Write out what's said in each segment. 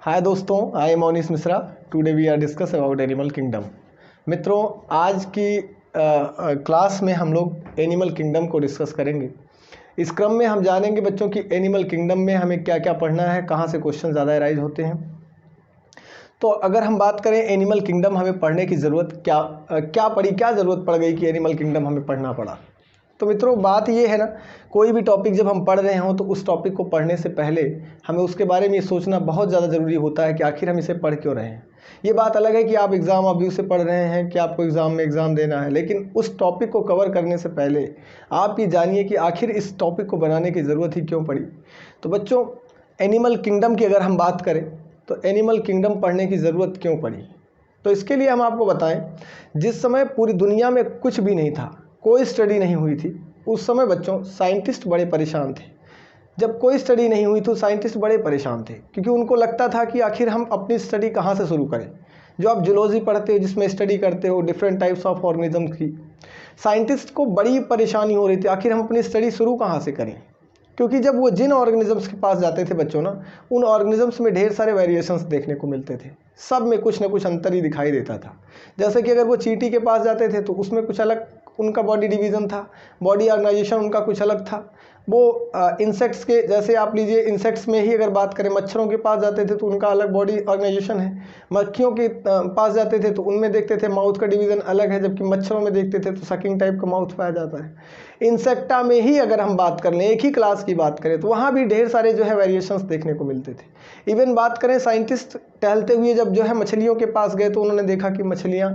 हाय दोस्तों, I am Monish Mishra. Today we are discuss about animal kingdom. मित्रों, आज की क्लास में हम लोग एनिमल किंगडम को डिस्कस करेंगे। इस क्रम में हम जानेंगे बच्चों की एनिमल किंगडम में हमें क्या क्या पढ़ना है, कहाँ से क्वेश्चन ज़्यादा अराइज होते हैं। तो अगर हम बात करें एनिमल किंगडम हमें पढ़ने की ज़रूरत क्या ज़रूरत पड़ गई कि एनिमल किंगडम हमें पढ़ना पड़ा। तो मित्रों, बात ये है ना, कोई भी टॉपिक जब हम पढ़ रहे हों तो उस टॉपिक को पढ़ने से पहले हमें उसके बारे में ये सोचना बहुत ज़्यादा ज़रूरी होता है कि आखिर हम इसे पढ़ क्यों रहे हैं। ये बात अलग है कि आप एग्ज़ाम अभी से पढ़ रहे हैं कि आपको एग्ज़ाम में एग्ज़ाम देना है, लेकिन उस टॉपिक को कवर करने से पहले आप ये जानिए कि आखिर इस टॉपिक को बनाने की ज़रूरत ही क्यों पड़ी। तो बच्चों, एनिमल किंगडम की अगर हम बात करें तो एनिमल किंगडम पढ़ने की ज़रूरत क्यों पड़ी, तो इसके लिए हम आपको बताएं, जिस समय पूरी दुनिया में कुछ भी नहीं था, कोई स्टडी नहीं हुई थी, उस समय बच्चों साइंटिस्ट बड़े परेशान थे। जब कोई स्टडी नहीं हुई तो साइंटिस्ट बड़े परेशान थे, क्योंकि उनको लगता था कि आखिर हम अपनी स्टडी कहाँ से शुरू करें। जो आप जूलॉजी पढ़ते हो, जिसमें स्टडी करते हो डिफरेंट टाइप्स ऑफ ऑर्गेनिज्म की, साइंटिस्ट को बड़ी परेशानी हो रही थी आखिर हम अपनी स्टडी शुरू कहाँ से करें। क्योंकि जब वो जिन ऑर्गेनिजम्स के पास जाते थे बच्चों ना, उन ऑर्गेनिजम्स में ढेर सारे वेरिएशंस देखने को मिलते थे, सब में कुछ ना कुछ अंतर ही दिखाई देता था। जैसे कि अगर वो चींटी के पास जाते थे तो उसमें कुछ अलग उनका बॉडी डिवीज़न था, बॉडी ऑर्गेनाइजेशन उनका कुछ अलग था। वो इंसेक्ट्स के, जैसे आप लीजिए इंसेक्ट्स में ही अगर बात करें, मच्छरों के पास जाते थे तो उनका अलग बॉडी ऑर्गेनाइजेशन है। मक्खियों के पास जाते थे तो उनमें देखते थे माउथ का डिवीज़न अलग है, जबकि मच्छरों में देखते थे तो सकिंग टाइप का माउथ पाया जाता है। इंसेक्टा में ही अगर हम बात कर लें, एक ही क्लास की बात करें, तो वहाँ भी ढेर सारे जो है वेरिएशंस देखने को मिलते थे। इवन बात करें, साइंटिस्ट टहलते हुए जब जो है मछलियों के पास गए तो उन्होंने देखा कि मछलियाँ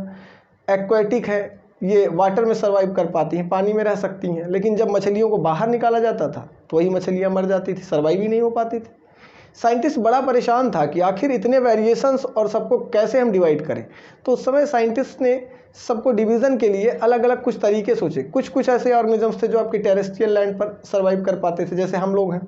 एक्वेटिक है, ये वाटर में सर्वाइव कर पाती हैं, पानी में रह सकती हैं, लेकिन जब मछलियों को बाहर निकाला जाता था तो वही मछलियाँ मर जाती थी, सर्वाइव ही नहीं हो पाती थी। साइंटिस्ट बड़ा परेशान था कि आखिर इतने वेरिएशंस और सबको कैसे हम डिवाइड करें। तो उस समय साइंटिस्ट ने सबको डिवीज़न के लिए अलग अलग कुछ तरीके सोचे। कुछ ऐसे ऑर्गेनिजम्स थे जो आपकी टेरेस्ट्रियल लैंड पर सर्वाइव कर पाते थे, जैसे हम लोग हैं।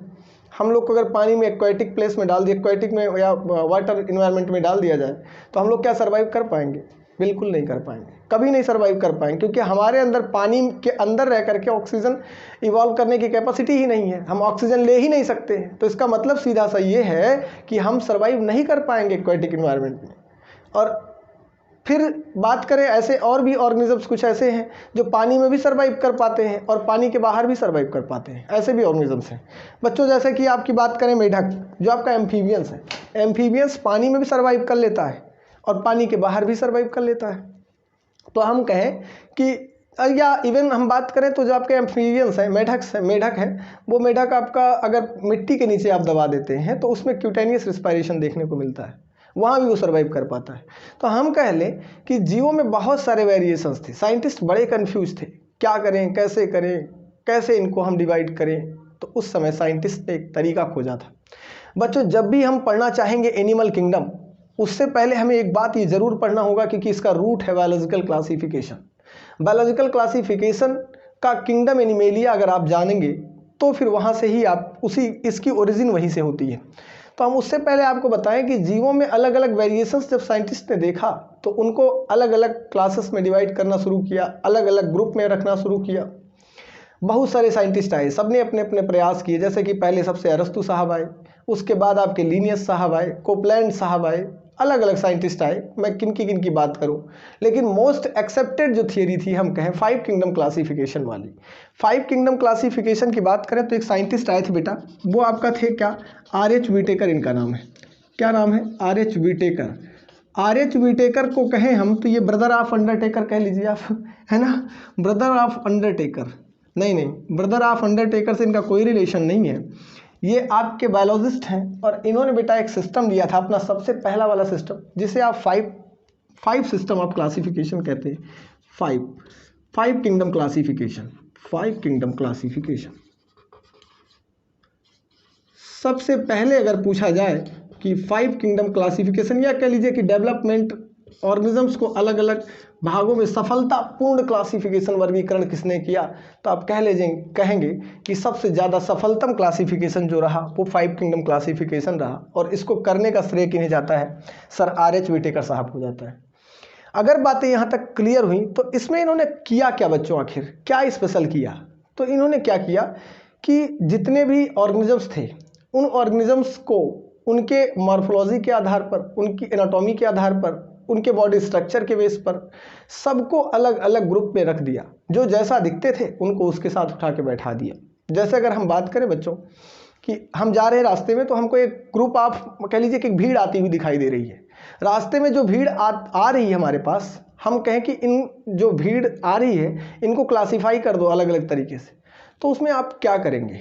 हम लोग को अगर पानी में एक्वेटिक प्लेस में डाल दिया, एक्वेटिक में या वाटर इन्वायरमेंट में डाल दिया जाए, तो हम लोग क्या सर्वाइव कर पाएंगे? बिल्कुल नहीं कर पाएंगे, कभी नहीं सर्वाइव कर पाएंगे, क्योंकि हमारे अंदर पानी के अंदर रह करके ऑक्सीजन इवॉल्व करने की कैपेसिटी ही नहीं है, हम ऑक्सीजन ले ही नहीं सकते हैं। तो इसका मतलब सीधा सा ये है कि हम सर्वाइव नहीं कर पाएंगे एक्वेटिक इन्वायरमेंट में। और फिर बात करें, ऐसे और भी ऑर्गेनिजम्स कुछ ऐसे हैं जो पानी में भी सर्वाइव कर पाते हैं और पानी के बाहर भी सर्वाइव कर पाते हैं, ऐसे भी ऑर्गेनिजम्स हैं बच्चों। जैसे कि आपकी बात करें मेढक, जो आपका एम्फीबियंस है, एम्फीबियंस पानी में भी सर्वाइव कर लेता है और पानी के बाहर भी सर्वाइव कर लेता है। तो हम कहें कि, या इवन हम बात करें तो जो आपके एम्फीबियंस है, मेढक है, वो मेढक आपका अगर मिट्टी के नीचे आप दबा देते हैं तो उसमें क्यूटेनियस रिस्पायरेशन देखने को मिलता है, वहाँ भी वो सर्वाइव कर पाता है। तो हम कह लें कि जीवों में बहुत सारे वेरिएशंस थे, साइंटिस्ट बड़े कंफ्यूज थे, क्या करें, कैसे करें, कैसे इनको हम डिवाइड करें। तो उस समय साइंटिस्ट ने एक तरीका खोजा था। बच्चों, जब भी हम पढ़ना चाहेंगे एनिमल किंगडम, उससे पहले हमें एक बात ये ज़रूर पढ़ना होगा, क्योंकि इसका रूट है बायोलॉजिकल क्लासिफिकेशन। बायोलॉजिकल क्लासिफिकेशन का किंगडम एनिमेलिया अगर आप जानेंगे तो फिर वहाँ से ही आप इसकी ओरिजिन वहीं से होती है। तो हम उससे पहले आपको बताएं कि जीवों में अलग अलग वेरिएशंस जब साइंटिस्ट ने देखा तो उनको अलग अलग क्लासेस में डिवाइड करना शुरू किया, अलग अलग ग्रुप में रखना शुरू किया। बहुत सारे साइंटिस्ट आए, सबने अपने अपने प्रयास किए। जैसे कि पहले सबसे अरस्तु साहब आए, उसके बाद आपके लीनियस साहब आए, कोपलैंड साहब आए, अलग अलग साइंटिस्ट आए। मैं किन की बात करूं, लेकिन मोस्ट एक्सेप्टेड जो थियरी थी, हम कहें 5 किंगडम क्लासिफिकेशन वाली, 5 किंगडम क्लासिफिकेशन की बात करें तो एक साइंटिस्ट आए थे बेटा, वो आपका थे क्या, R.H. व्हिटेकर इनका नाम है। क्या नाम है? R.H. व्हिटेकर। R.H. व्हिटेकर को कहें हम तो ये ब्रदर ऑफ अंडरटेकर कह लीजिए आप, है ना, ब्रदर ऑफ अंडरटेकर। नहीं, ब्रदर ऑफ अंडरटेकर से इनका कोई रिलेशन नहीं है। ये आपके बायोलॉजिस्ट हैं और इन्होंने बेटा एक सिस्टम दिया था अपना, सबसे पहला वाला सिस्टम, जिसे आप फाइव सिस्टम ऑफ क्लासिफिकेशन कहते हैं। Five kingdom classification, 5 kingdom classification. सबसे पहले अगर पूछा जाए कि 5 किंगडम क्लासिफिकेशन, या कह लीजिए कि डेवलपमेंट ऑर्गेनिजम्स को अलग अलग भागों में सफलतापूर्ण क्लासिफिकेशन वर्गीकरण किसने किया, तो आप कहेंगे कि सबसे ज़्यादा सफलतम क्लासिफिकेशन जो रहा वो 5 किंगडम क्लासिफिकेशन रहा, और इसको करने का श्रेय किन्हें जाता है? Sir R.H. व्हिटेकर साहब को जाता है। अगर बातें यहाँ तक क्लियर हुई तो इसमें इन्होंने किया क्या बच्चों, आखिर क्या स्पेशल किया? तो इन्होंने क्या किया कि जितने भी ऑर्गेनिजम्स थे, उन ऑर्गेनिजम्स को उनके मॉर्फोलॉजी के आधार पर, उनकी एनाटॉमी के आधार पर, उनके बॉडी स्ट्रक्चर के बेस पर सबको अलग अलग ग्रुप में रख दिया। जो जैसा दिखते थे उनको उसके साथ उठा के बैठा दिया। जैसे अगर हम बात करें बच्चों कि हम जा रहे हैं रास्ते में, तो हमको एक ग्रुप आप कह लीजिए कि एक भीड़ आती हुई दिखाई दे रही है। रास्ते में जो भीड़ आ रही है हमारे पास, हम कहें कि इन जो भीड़ आ रही है इनको क्लासीफाई कर दो अलग अलग तरीके से, तो उसमें आप क्या करेंगे?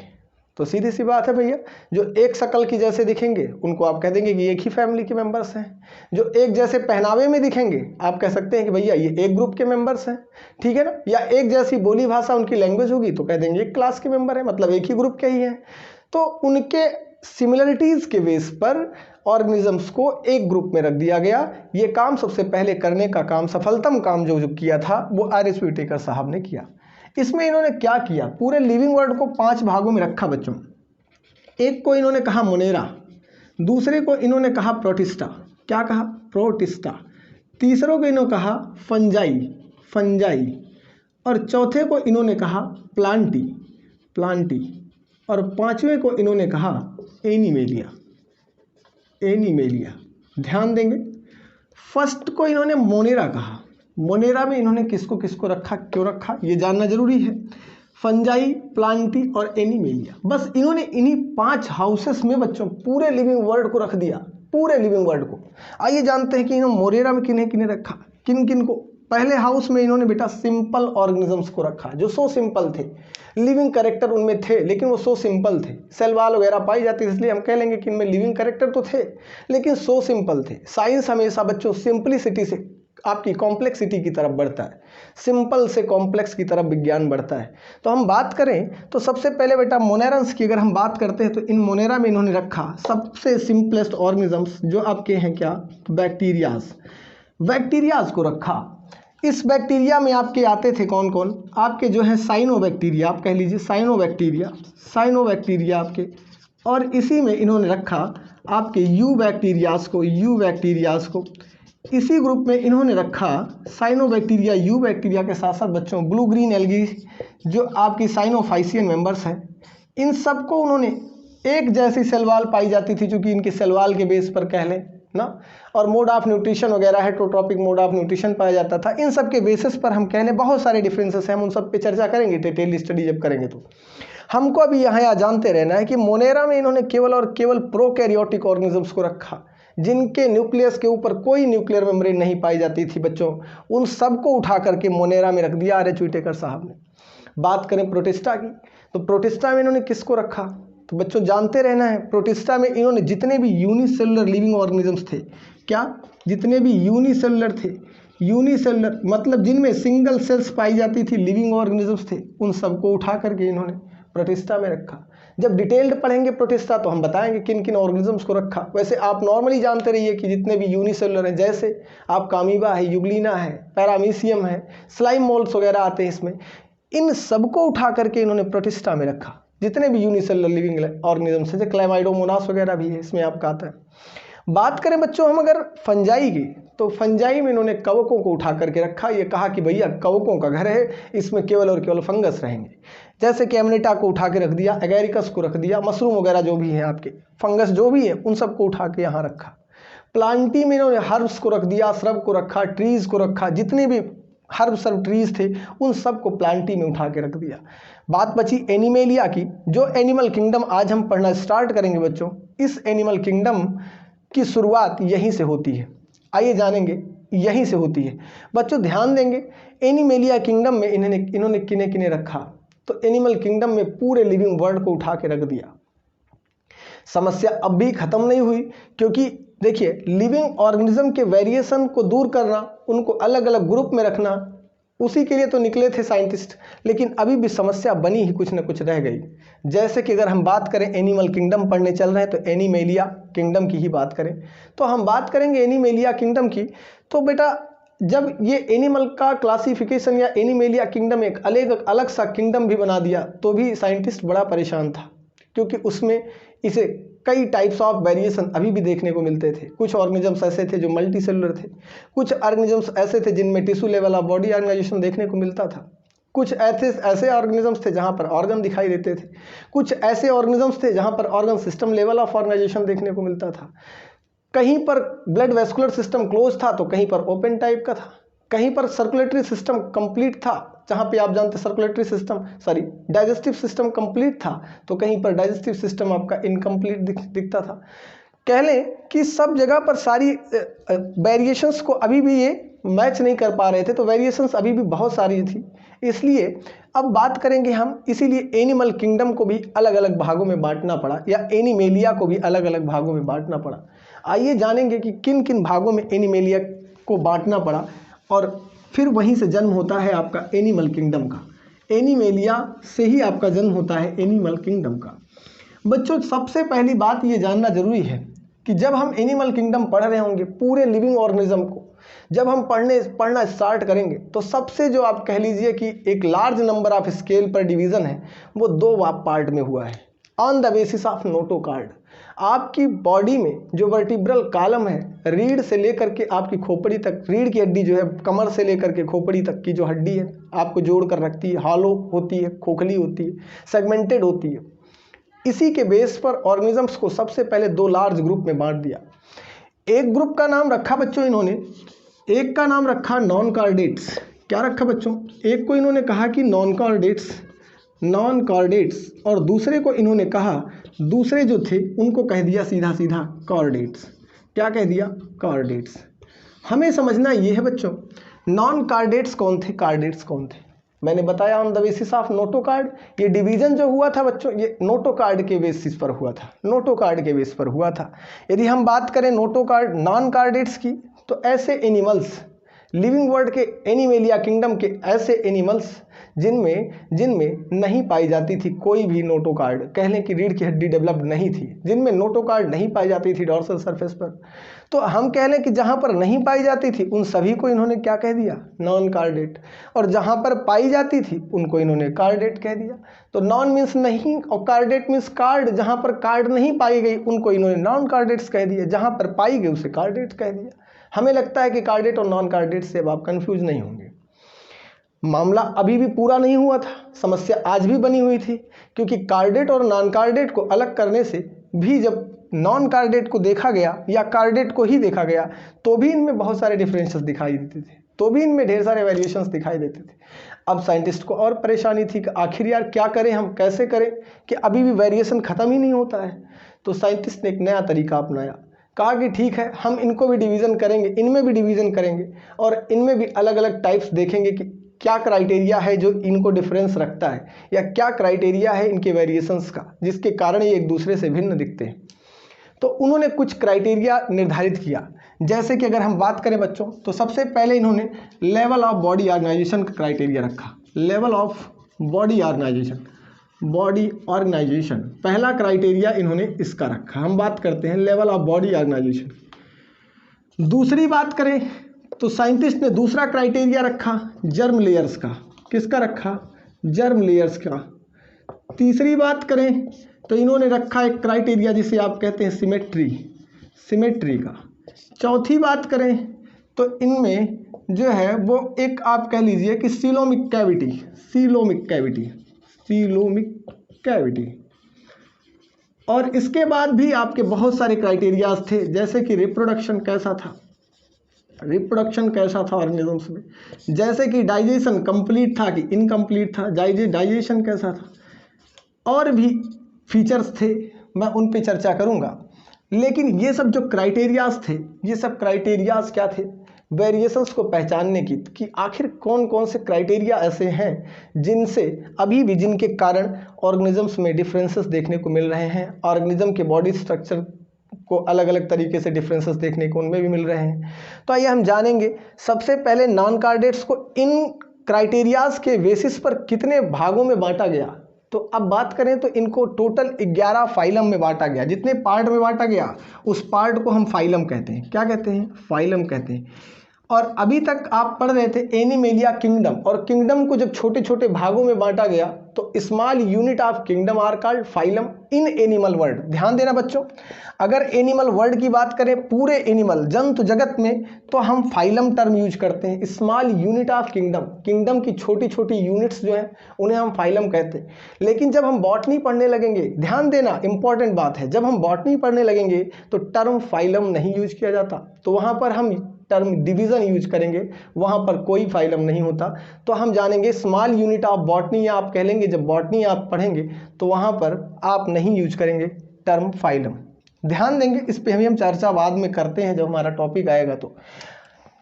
तो सीधी सी बात है भैया, जो एक शक्ल की जैसे दिखेंगे उनको आप कह देंगे कि एक ही फैमिली के मेंबर्स हैं। जो एक जैसे पहनावे में दिखेंगे आप कह सकते हैं कि भैया ये एक ग्रुप के मेंबर्स हैं, ठीक है ना। या एक जैसी बोली भाषा उनकी लैंग्वेज होगी तो कह देंगे एक क्लास के मेंबर है, मतलब एक ही ग्रुप के ही हैं। तो उनके सिमिलरिटीज़ के बेस पर ऑर्गेनिजम्स को एक ग्रुप में रख दिया गया। ये काम सबसे पहले करने का काम, सफलतम काम जो किया था वो आर.एच. व्हिटेकर साहब ने किया। इसमें इन्होंने क्या किया, पूरे लिविंग वर्ल्ड को 5 भागों में रखा बच्चों। एक को इन्होंने कहा मोनेरा, दूसरे को इन्होंने कहा प्रोटिस्टा, क्या कहा? प्रोटिस्टा। तीसरों को इन्होंने कहा फंजाई, फंजाई। और चौथे को इन्होंने कहा प्लांटी, प्लांटी। और पांचवें को इन्होंने कहा एनिमेलिया, एनिमेलिया। ध्यान देंगे, फर्स्ट को इन्होंने मोनेरा कहा। मोनेरा में इन्होंने किसको किसको रखा, क्यों रखा, ये जानना जरूरी है। फंजाई, प्लांटी और एनिमेलिया, बस इन्होंने इन्हीं 5 हाउसेस में बच्चों पूरे लिविंग वर्ल्ड को रख दिया, पूरे लिविंग वर्ल्ड को। आइए जानते हैं कि इन्होंने मोनेरा में किन्हें किन्हें रखा, किन किन को। पहले हाउस में इन्होंने बेटा सिंपल ऑर्गेनिजम्स को रखा, जो सो सिंपल थे, लिविंग कैरेक्टर उनमें थे लेकिन वो सो सिंपल थे। सेल वॉल वगैरह पाई जाती है, इसलिए हम कह लेंगे कि इनमें लिविंग कैरेक्टर तो थे लेकिन सो सिंपल थे। साइंस हमेशा बच्चों सिंपलिसिटी से आपकी कॉम्प्लेक्सिटी की तरफ बढ़ता है, सिंपल से कॉम्प्लेक्स की तरफ विज्ञान बढ़ता है। तो हम बात करें तो सबसे पहले बेटा मोनेरंस की अगर हम बात करते हैं तो इन मोनेरा में इन्होंने रखा सबसे सिंपलेस्ट ऑर्गेनिजम्स जो आपके हैं क्या, बैक्टीरियाज, बैक्टीरियाज को रखा। इस बैक्टीरिया में आपके आते थे कौन कौन, आपके जो है साइनोबैक्टीरिया, आप कह लीजिए साइनोबैक्टीरिया, साइनोबैक्टीरिया आपके। और इसी में इन्होंने रखा आपके यू बैक्टीरियाज को, यू बैक्टीरियाज को। इसी ग्रुप में इन्होंने रखा साइनोबैक्टीरिया, यू बैक्टीरिया के साथ साथ बच्चों ब्लू ग्रीन एल्गी जो आपकी साइनोफाइसियन मेंबर्स हैं, इन सबको उन्होंने एक जैसी सेल वॉल पाई जाती थी चूँकि इनकी सेल वॉल के बेस पर कह लें ना, और मोड ऑफ न्यूट्रिशन वगैरह हेटरोट्रॉपिक मोड ऑफ न्यूट्रिशन पाया जाता था। इन सब के बेसिस पर हम कह लें बहुत सारे डिफरेंसेस हैं, हम उन सब पे चर्चा करेंगे डिटेल स्टडी जब करेंगे। तो हमको अभी यहाँ जानते रहना है कि मोनेरा में इन्होंने केवल और केवल प्रोकैरियोटिक ऑर्गेनिजम्स को रखा, जिनके न्यूक्लियस के ऊपर कोई न्यूक्लियर मेम्ब्रेन नहीं पाई जाती थी बच्चों, उन सबको उठा करके मोनेरा में रख दिया आर.एच. व्हिटेकर साहब ने। बात करें प्रोटिस्टा की, तो प्रोटिस्टा में इन्होंने किसको रखा, तो बच्चों जानते रहना है प्रोटिस्टा में इन्होंने जितने भी यूनिसेलुलर लिविंग ऑर्गेनिजम्स थे, क्या, जितने भी यूनिसेलुलर थे, यूनिसेलुलर मतलब जिनमें सिंगल सेल्स पाई जाती थी लिविंग ऑर्गेनिजम्स थे, उन सबको उठा करके इन्होंने प्रोटिस्टा में रखा। जब डिटेल्ड पढ़ेंगे प्रोटिस्टा तो हम बताएंगे किन किन ऑर्गेनिजम्स को रखा। वैसे आप नॉर्मली जानते रहिए कि जितने भी यूनिसेलुलर हैं, जैसे आपका अमीबा है, यूग्लिना है, पैरामीशियम है, स्लाइम मोल्ड्स वगैरह आते हैं इसमें, इन सबको उठा करके इन्होंने प्रोटिस्टा में रखा। जितने भी यूनिसेलुलर लिविंग ऑर्गेनिजम्स हैं, जैसे क्लाइमाइडोमोनास वगैरह भी है इसमें आपका आता है। बात करें बच्चों हम अगर फंजाई की, तो फंजाई में इन्होंने कवकों को उठा करके रखा। ये कहा कि भैया कवकों का घर है, इसमें केवल और केवल फंगस रहेंगे। जैसे कि एमनेटा को उठा के रख दिया, एगेरिकस को रख दिया, मशरूम वगैरह जो भी हैं आपके फंगस जो भी है उन सबको उठा के यहाँ रखा। प्लांटी में इन्होंने हर्ब्स को रख दिया, श्रब को रखा, ट्रीज को रखा, जितने भी हर्ब सर्ब ट्रीज थे उन सबको प्लांटी में उठा के रख दिया। बात बची एनिमेलिया की, जो एनिमल किंगडम आज हम पढ़ना स्टार्ट करेंगे बच्चों। इस एनिमल किंगडम की शुरुआत यहीं से होती है, आइए जानेंगे यहीं से होती है। बच्चों ध्यान देंगे, एनिमेलिया किंगडम में इन्होंने किन्हें किन्हें रखा, तो एनिमल किंगडम में पूरे लिविंग वर्ल्ड को उठा के रख दिया। समस्या अब भी खत्म नहीं हुई, क्योंकि देखिए लिविंग ऑर्गेनिज्म के वेरिएशन को दूर करना, उनको अलग अलग ग्रुप में रखना, उसी के लिए तो निकले थे साइंटिस्ट, लेकिन अभी भी समस्या बनी ही कुछ न कुछ रह गई। जैसे कि अगर हम बात करें एनिमल किंगडम पढ़ने चल रहे हैं तो एनिमेलिया किंगडम की ही बात करें, तो हम बात करेंगे एनिमेलिया किंगडम की। तो बेटा जब ये एनिमल का क्लासिफिकेशन या एनिमेलिया किंगडम एक अलग सा किंगडम भी बना दिया तो भी साइंटिस्ट बड़ा परेशान था, क्योंकि उसमें इसे कई टाइप्स ऑफ वेरिएशन अभी भी देखने को मिलते थे। कुछ ऑर्गेनिजम्स ऐसे थे जो मल्टी सेलुलर थे, कुछ ऑर्गेनिजम्स ऐसे थे जिनमें tissue level of body organisation देखने को मिलता था, कुछ ऐसे ऑर्गेनिजम्स थे जहाँ पर ऑर्गन दिखाई देते थे, कुछ ऐसे ऑर्गेनिजम्स थे जहाँ पर organ system level of organisation देखने को मिलता था। कहीं पर ब्लड वेस्कुलर सिस्टम क्लोज था तो कहीं पर ओपन टाइप का था, कहीं पर सर्कुलेटरी सिस्टम कंप्लीट था, जहाँ पे आप जानते circulatory system digestive system complete था तो कहीं पर डाइजेस्टिव सिस्टम आपका इनकम्प्लीट दिखता था। कह लें कि सब जगह पर सारी वेरिएशंस को अभी भी ये मैच नहीं कर पा रहे थे, तो वेरिएशंस अभी भी बहुत सारी थी। इसलिए अब बात करेंगे हम, इसीलिए एनिमल किंगडम को भी अलग अलग भागों में बांटना पड़ा, या एनिमेलिया को भी अलग अलग भागों में बांटना पड़ा। आइए जानेंगे कि किन किन भागों में एनिमेलिया को बांटना पड़ा, और फिर वहीं से जन्म होता है आपका एनिमल किंगडम का। एनिमेलिया से ही आपका जन्म होता है एनिमल किंगडम का। बच्चों, सबसे पहली बात ये जानना जरूरी है कि जब हम एनिमल किंगडम पढ़ रहे होंगे, पूरे लिविंग ऑर्गेनिज्म को जब हम पढ़ना स्टार्ट करेंगे, तो सबसे जो आप कह लीजिए कि एक लार्ज नंबर ऑफ स्केल पर डिवीज़न है, वो 2 पार्ट में हुआ है on the basis of notochord. आपकी बॉडी में जो वर्टिब्रल कॉलम है, रीढ़ से लेकर के आपकी खोपड़ी तक, रीढ़ की हड्डी जो है कमर से लेकर के खोपड़ी तक की जो हड्डी है आपको जोड़ कर रखती है, हॉलो होती है, खोखली होती है, सेगमेंटेड होती है। इसी के बेस पर ऑर्गेनिजम्स को सबसे पहले 2 लार्ज ग्रुप में बांट दिया। एक ग्रुप का नाम रखा बच्चों इन्होंने, एक का नाम रखा नॉन कार्डेट्स। क्या रखा बच्चों? एक को इन्होंने कहा कि नॉन कार्डेट्स, और दूसरे को इन्होंने कहा, दूसरे जो थे उनको कह दिया सीधा सीधा कार्डेट्स। क्या कह दिया? कार्डेट्स। हमें समझना ये है बच्चों, नॉन कार्डेट्स कौन थे, कार्डेट्स कौन थे। मैंने बताया on the basis of notochord. ये डिवीजन जो हुआ था बच्चों, ये नोटोकार्ड के बेसिस पर हुआ था, नोटोकार्ड के बेस पर हुआ था। यदि हम बात करें नोटोकार्ड नॉन कार्डेट्स की, तो ऐसे एनिमल्स, लिविंग वर्ल्ड के एनिमेलिया किंगडम के ऐसे एनिमल्स जिनमें नहीं पाई जाती थी कोई भी नोटोकार्ड, कह लें कि रीढ़ की हड्डी डेवलप्ड नहीं थी, जिनमें नोटोकार्ड नहीं पाई जाती थी डॉर्सल सरफेस पर, तो हम कह लें कि जहाँ पर नहीं पाई जाती थी उन सभी को इन्होंने क्या कह दिया? नॉन कार्डेट। और जहाँ पर पाई जाती थी उनको इन्होंने कार्डेट कह दिया। तो नॉन मीन्स नहीं और कार्डेट मीन्स कार्ड। जहाँ पर कार्ड नहीं पाई गई उनको इन्होंने नॉन कार्डेट्स कह दिया, जहाँ पर पाई गई उसे कार्डेट कह दिया। हमें लगता है कि कार्डेट और नॉन कार्डेट से अब आप कन्फ्यूज नहीं होंगे। मामला अभी भी पूरा नहीं हुआ था, समस्या आज भी बनी हुई थी, क्योंकि कार्डेट और नॉन कार्डेट को अलग करने से भी जब नॉन कार्डेट को देखा गया या कार्डेट को ही देखा गया तो भी इनमें बहुत सारे डिफरेंसेस दिखाई देते थे, तो भी इनमें ढेर सारे वेरिएशंस दिखाई देते थे। अब साइंटिस्ट को और परेशानी थी कि आखिर यार क्या करें, हम कैसे करें कि अभी भी वेरिएशन ख़त्म ही नहीं होता है। तो साइंटिस्ट ने एक नया तरीका अपनाया, कहा कि ठीक है, हम इनको भी डिवीज़न करेंगे, इनमें भी डिवीज़न करेंगे और इनमें भी अलग अलग टाइप्स देखेंगे कि क्या क्राइटेरिया है जो इनको डिफरेंस रखता है, या क्या क्राइटेरिया है इनके वेरिएशंस का जिसके कारण ये एक दूसरे से भिन्न दिखते हैं। तो उन्होंने कुछ क्राइटेरिया निर्धारित किया। जैसे कि अगर हम बात करें बच्चों, तो सबसे पहले इन्होंने लेवल ऑफ बॉडी ऑर्गेनाइजेशन का क्राइटेरिया रखा। लेवल ऑफ बॉडी ऑर्गेनाइजेशन पहला क्राइटेरिया इन्होंने इसका रखा। हम बात करते हैं लेवल ऑफ बॉडी ऑर्गेनाइजेशन। दूसरी बात करें तो साइंटिस्ट ने दूसरा क्राइटेरिया रखा जर्म लेयर्स का। किसका रखा? जर्म लेयर्स का। तीसरी बात करें तो इन्होंने रखा एक क्राइटेरिया जिसे आप कहते हैं सिमेट्री का। चौथी बात करें तो इनमें जो है वो एक आप कह लीजिए कि सीलोमिक कैविटी। और इसके बाद भी आपके बहुत सारे क्राइटेरियाज थे, जैसे कि रिप्रोडक्शन कैसा था ऑर्गेनिजम्स में, जैसे कि डाइजेशन कंप्लीट था कि इनकम्प्लीट था, डाइजेशन कैसा था, और भी फीचर्स थे, मैं उन पे चर्चा करूंगा। लेकिन ये सब जो क्राइटेरियाज थे, ये सब क्राइटेरियाज क्या थे? वेरिएशंस को पहचानने की, कि आखिर कौन कौन से क्राइटेरिया ऐसे हैं जिनसे अभी भी, जिनके कारण ऑर्गेनिजम्स में डिफरेंसेस देखने को मिल रहे हैं, ऑर्गेनिज्म के बॉडी स्ट्रक्चर को अलग अलग तरीके से डिफरेंसेस देखने को उनमें भी मिल रहे हैं। तो आइए हम जानेंगे सबसे पहले नॉन कार्डेट्स को इन क्राइटेरियाज के बेसिस पर कितने भागों में बांटा गया। तो अब बात करें तो इनको टोटल 11 फाइलम में बांटा गया। जितने पार्ट में बांटा गया उस पार्ट को हम फाइलम कहते हैं। क्या कहते हैं? फाइलम कहते हैं। और अभी तक आप पढ़ रहे थे एनिमेलिया किंगडम, और किंगडम को जब छोटे छोटे भागों में बांटा गया तो small unit of kingdom are called phylum in animal world. ध्यान देना बच्चों, अगर एनिमल वर्ल्ड की बात करें पूरे एनिमल जंतु जगत में, तो हम फाइलम टर्म यूज करते हैं। Small unit of kingdom, kingdom की छोटी छोटी यूनिट्स जो हैं उन्हें हम फाइलम कहते हैं। लेकिन जब हम बॉटनी पढ़ने लगेंगे, ध्यान देना इंपॉर्टेंट बात है, जब हम बॉटनी पढ़ने लगेंगे तो टर्म फाइलम नहीं यूज किया जाता, तो वहाँ पर हम टर्म डिवीजन यूज करेंगे, वहाँ पर कोई फाइलम नहीं होता। तो हम जानेंगे स्मॉल यूनिट ऑफ बॉटनी, या आप कह लेंगे जब बॉटनी आप पढ़ेंगे तो वहाँ पर आप नहीं यूज करेंगे टर्म फाइलम। ध्यान देंगे, इस पर हम चर्चा बाद में करते हैं जब हमारा टॉपिक आएगा। तो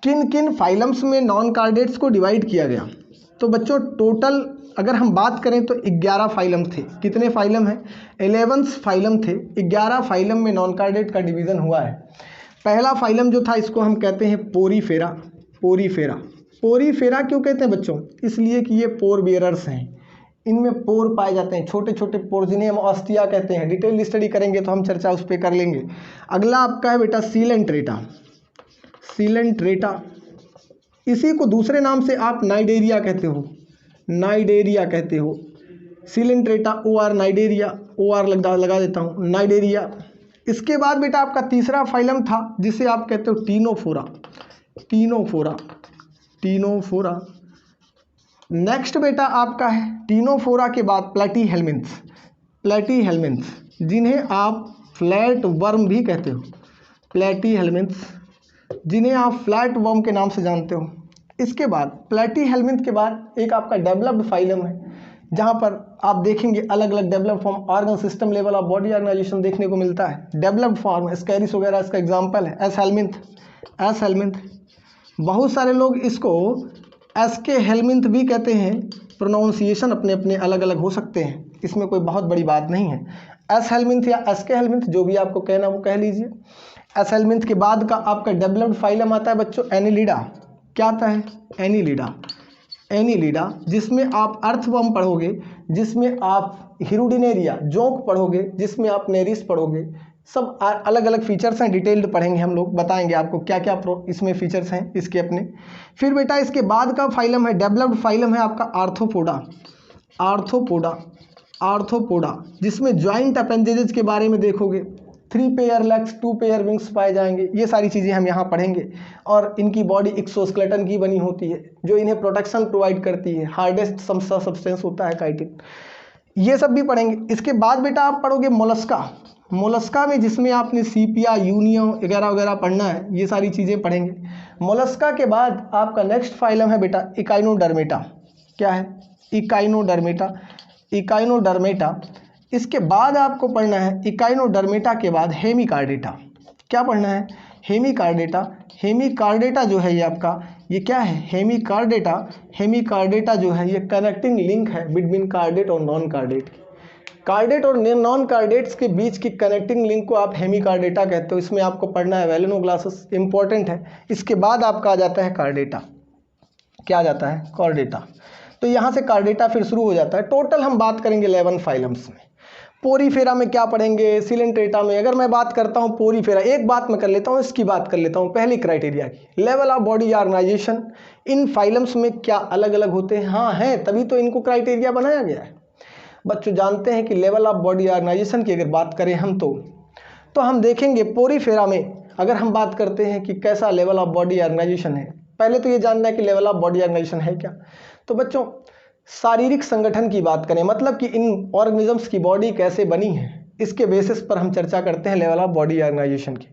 किन किन फाइलम्स में नॉन कार्डेट्स को डिवाइड किया गया? तो बच्चों टोटल अगर हम बात करें तो 11 फाइलम थे। कितने फाइलम हैं? 11 फाइलम थे। 11 फाइलम में नॉन कार्डेट का डिवीज़न हुआ है। पहला फाइलम जो था इसको हम कहते हैं पोरीफेरा। पोरीफेरा, पोरीफेरा क्यों कहते हैं बच्चों? इसलिए कि ये पोर बियरर्स हैं, इनमें पोर पाए जाते हैं, छोटे छोटे पोर, जिन्हें हम ऑस्टिया कहते हैं। डिटेल स्टडी करेंगे तो हम चर्चा उस पर कर लेंगे। अगला आपका है बेटा सीलेंट्रेटा। सीलेंट्रेटा, इसी को दूसरे नाम से आप नाइडेरिया कहते हो, नाइडेरिया कहते हो। सीलेंट्रेटा, OR नाइडेरिया, OR लगा देता हूँ, नाइडेरिया। इसके बाद बेटा आपका तीसरा फाइलम था जिसे आप कहते हो टीनोफोरा। Ctenophora, Ctenophora. नेक्स्ट बेटा आपका है टीनोफोरा के बाद प्लेटीहेल्मिन्थ्स। प्लेटीहेल्मिन्थ्स, जिन्हें आप फ्लैट वर्म भी कहते हो। प्लेटीहेल्मिन्थ्स, जिन्हें आप फ्लैट वर्म के नाम से जानते हो। इसके बाद प्लेटीहेल्मिन्थ के बाद एक आपका डेवलप्ड फाइलम है, जहाँ पर आप देखेंगे अलग अलग develop form, organ system level of body organisation देखने को मिलता है। डेवलप्ड फॉर्म स्कैरिस वगैरह इसका एग्जांपल है। एस हेल्मिन्थ, एस हेल्मिन्थ, बहुत सारे लोग इसको एस के हेल्मिन्थ भी कहते हैं। प्रोनाउंसिएशन अपने अपने अलग अलग हो सकते हैं, इसमें कोई बहुत बड़ी बात नहीं है। एस हेल्मिन्थ या एस के हेल्मिन्थ, जो भी आपको कहना वो कह लीजिए। एस हेल्मिन्थ के बाद का आपका डेवलप्ड फाइलम आता है बच्चों एनिलिडा। क्या आता है? एनिलिडा। एनिलिडा, जिसमें आप अर्थवर्म पढ़ोगे, जिसमें आप हिरुडिनेरिया जोंक पढ़ोगे, जिसमें आप नेरिस पढ़ोगे। सब अलग अलग फीचर्स हैं, डिटेल्ड पढ़ेंगे हम लोग, बताएंगे आपको क्या क्या इसमें फीचर्स हैं इसके अपने। फिर बेटा इसके बाद का फाइलम है, डेवलप्ड फाइलम है आपका आर्थ्रोपोडा। आर्थ्रोपोडा, आर्थ्रोपोडा, जिसमें जॉइंट अपेंडेजेस के बारे में देखोगे। 3 पेयर लेग्स, 2 पेयर विंग्स पाए जाएंगे। ये सारी चीज़ें हम यहाँ पढ़ेंगे। और इनकी बॉडी एक्सोस्केलेटन की बनी होती है, जो इन्हें प्रोटेक्शन प्रोवाइड करती है। हार्डेस्ट सब्सटेंस होता है काइटिन। ये सब भी पढ़ेंगे। इसके बाद बेटा आप पढ़ोगे मोलस्का। मोलस्का में जिसमें आपने सीपिया, यूनियो वगैरह वगैरह पढ़ना है, ये सारी चीज़ें पढ़ेंगे। मोलस्का के बाद आपका नेक्स्ट फाइलम है बेटा इकाइनोडर्मेटा। क्या है? इकाइनोडर्मेटा। इकाइनोडर्मेटा। इसके बाद आपको पढ़ना है इकाइनोडर्मेटा के बाद हेमिकार्डेटा। क्या पढ़ना है? हेमिकार्डेटा। हेमिकार्डेटा जो है ये आपका, ये क्या है? हेमिकार्डेटा। हेमिकार्डेटा जो है ये कनेक्टिंग लिंक है बिटवीन कार्डेट और नॉन कार्डेट। कार्डेट और नॉन कार्डेट्स के बीच की कनेक्टिंग लिंक को आप हेमिकार्डेटा कहते हो। इसमें आपको पढ़ना है वेलेनोग्लासस, इंपॉर्टेंट है। इसके बाद आपका आ जाता है कार्डेटा। क्या आ जाता है? कार्डेटा। तो यहाँ से कार्डेटा फिर शुरू हो जाता है। टोटल हम बात करेंगे 11 फाइलम्स में। पोरीफेरा में क्या पढ़ेंगे? सीलेंट्रेटा में अगर मैं बात करता हूँ पोरीफेरा, एक बात मैं कर लेता हूँ, इसकी बात कर लेता हूँ पहली क्राइटेरिया की। Level of body organisation in phylums में क्या अलग अलग होते हैं? हाँ हैं, तभी तो इनको क्राइटेरिया बनाया गया है। बच्चों जानते हैं कि लेवल ऑफ बॉडी ऑर्गेनाइजेशन की अगर बात करें हम तो हम देखेंगे पोरीफेरा में अगर हम बात करते हैं कि कैसा लेवल ऑफ बॉडी ऑर्गेनाइजेशन है। पहले तो ये जानना है कि लेवल ऑफ बॉडी ऑर्गेनाइजेशन है क्या। तो बच्चों शारीरिक संगठन की बात करें, मतलब कि इन ऑर्गेनिजम्स की बॉडी कैसे बनी है, इसके बेसिस पर हम चर्चा करते हैं लेवल ऑफ बॉडी ऑर्गेनाइजेशन की।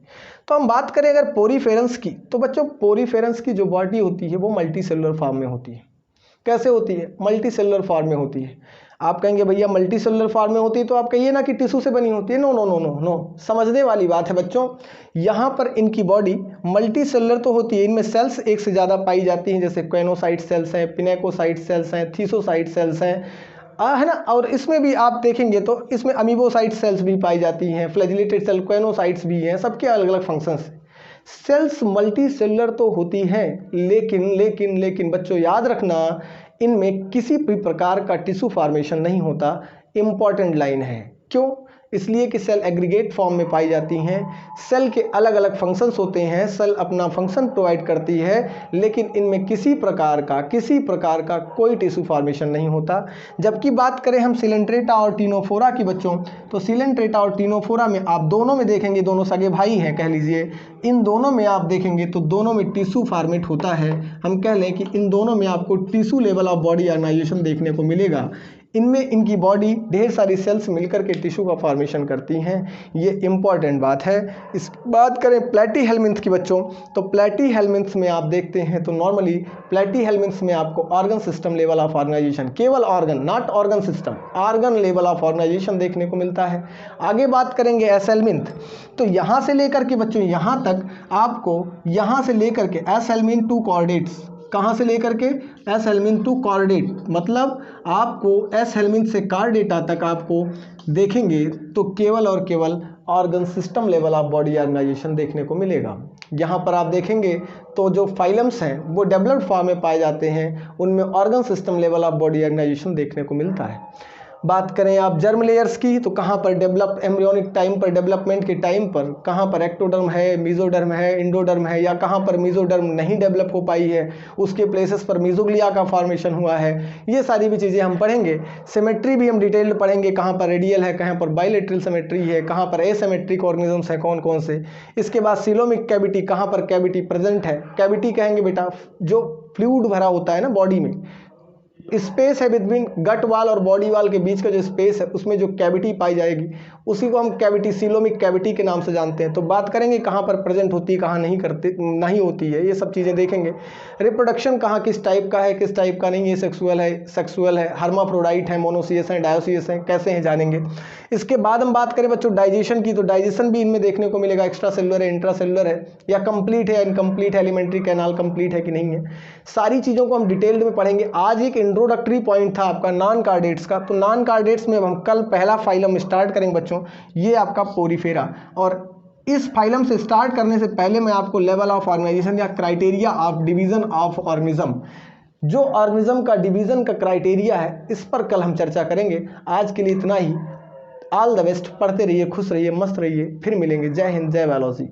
तो हम बात करें अगर पोरीफेरेंस की, तो बच्चों पोरीफेरेंस की जो बॉडी होती है वो मल्टी सेलुलर फॉर्म में होती है। कैसे होती है? मल्टी सेलुलर फॉर्म में होती है। आप कहेंगे भैया मल्टी सेलुलर फॉर्म में होती है तो आप कहिए ना कि टिश्यू से बनी होती है। No no no no no, समझने वाली बात है बच्चों। यहाँ पर इनकी बॉडी मल्टी सेलुलर तो होती है, इनमें सेल्स एक से ज़्यादा पाई जाती हैं, जैसे क्वेनोसाइट सेल्स हैं, पिनेकोसाइट सेल्स हैं, थीसोसाइट सेल्स हैं, है ना। और इसमें भी आप देखेंगे तो इसमें अमीबोसाइट सेल्स भी पाई जाती हैं, फ्लैजिलेटेड सेल, क्वेनोसाइट्स भी हैं, सबके अलग अलग फंक्शंस हैं। सेल्स मल्टी सेलुलर तो होती हैं, लेकिन बच्चों याद रखना इनमें किसी भी प्रकार का टिश्यू फॉर्मेशन नहीं होता। इंपॉर्टेंट लाइन है। क्यों? इसलिए कि सेल एग्रीगेट फॉर्म में पाई जाती हैं। सेल के अलग अलग फंक्शंस होते हैं, सेल अपना फंक्शन प्रोवाइड करती है, लेकिन इनमें किसी प्रकार का कोई टिश्यू फॉर्मेशन नहीं होता। जबकि बात करें हम सिलेंट्रेटा और टिनोफोरा की बच्चों, तो सिलेंट्रेटा और टिनोफोरा में आप दोनों में देखेंगे, दोनों सगे भाई हैं कह लीजिए, इन दोनों में आप देखेंगे तो दोनों में टिश्यू फॉर्मेट होता है। हम कह लें कि इन दोनों में आपको tissue level of body organisation देखने को मिलेगा। इनमें इनकी बॉडी ढेर सारी सेल्स मिलकर के टिश्यू का फॉर्मेशन करती हैं, ये इंपॉर्टेंट बात है। इस बात करें प्लैटीहेल्मिन्थ की बच्चों, तो प्लैटीहेल्मिन्थ में आप देखते हैं तो नॉर्मली प्लैटीहेल्मिन्थ में आपको organ system level of organization, केवल organ not organ system, organ level of organisation देखने को मिलता है। आगे बात करेंगे एसेल्मिन्थ, तो यहाँ से लेकर के बच्चों यहाँ तक आपको, यहाँ से लेकर के एसेल्मिन टू कॉर्डेट्स, कहाँ से लेकर के एसेल्मिन टू कॉर्डेट, मतलब आपको एसेल्मिन से कॉर्डेटा तक आपको देखेंगे तो केवल और केवल organ system level of body organisation देखने को मिलेगा। यहाँ पर आप देखेंगे तो जो फाइलम्स हैं वो डेवलप्ड फॉर्म में पाए जाते हैं, उनमें organ system level of body organisation देखने को मिलता है। बात करें आप जर्म लेयर्स की, तो कहाँ पर डेवलप एम्ब्रियोनिक टाइम पर, डेवलपमेंट के टाइम पर कहाँ पर एक्टोडर्म है, मीजोडर्म है, इंडोडर्म है, या कहाँ पर मीजोडर्म नहीं डेवलप हो पाई है, उसके प्लेसेस पर मीजोग्लिया का फॉर्मेशन हुआ है, ये सारी भी चीज़ें हम पढ़ेंगे। सिमेट्री भी हम डिटेल्ड पढ़ेंगे, कहाँ पर रेडियल है, कहाँ पर बाइलेटरल सिमेट्री है, कहाँ पर एसिमेट्रिक ऑर्गेनिजम्स हैं कौन कौन से। इसके बाद सीलोमिक कैविटी, कहाँ पर कैविटी प्रेजेंट है, कैविटी कहेंगे बेटा जो फ्लूइड भरा होता है ना बॉडी में, स्पेस है बिटवीन गट वाल और बॉडी वाल के बीच का जो स्पेस है उसमें जो कैविटी पाई जाएगी उसी को हम कैविटी, सीलोमिक कैविटी के नाम से जानते हैं। तो बात करेंगे कहाँ पर प्रेजेंट होती है, कहाँ नहीं होती है, ये सब चीज़ें देखेंगे। रिप्रोडक्शन कहाँ किस टाइप का है, किस टाइप का नहीं, ये सेक्सुअल है, हर्माफ्रोडाइट है, मोनोसियस है, डायोसियस है, कैसे हैं जानेंगे। इसके बाद हम बात करें बच्चों डाइजेशन की, तो डाइजेशन भी इनमें देखने को मिलेगा, एक्स्ट्रा सेलुलर है, इंट्रा सेलुलर है, या कंप्लीट है, इनकम्प्लीट है, एलिमेंट्री कैनाल कंप्लीट है कि नहीं है, सारी चीज़ों को हम डिटेल्ड में पढ़ेंगे। आज एक इंट्रोडक्टरी पॉइंट था आपका नॉन कार्डेट्स का, तो नॉन कार्डेट्स में हम कल पहला फाइलम स्टार्ट करेंगे बच्चों, ये आपका पोरीफेरा। और इस फाइलम से स्टार्ट करने से पहले मैं आपको लेवल ऑफ ऑर्गेनाइजेशन या criteria of division of organism, जो ऑर्गेनिज्म का डिवीजन का क्राइटेरिया है, इस पर कल हम चर्चा करेंगे। आज के लिए इतना ही। ऑल द बेस्ट, पढ़ते रहिए, खुश रहिए, मस्त रहिए, फिर मिलेंगे। जय हिंद, जय बायोलॉजी।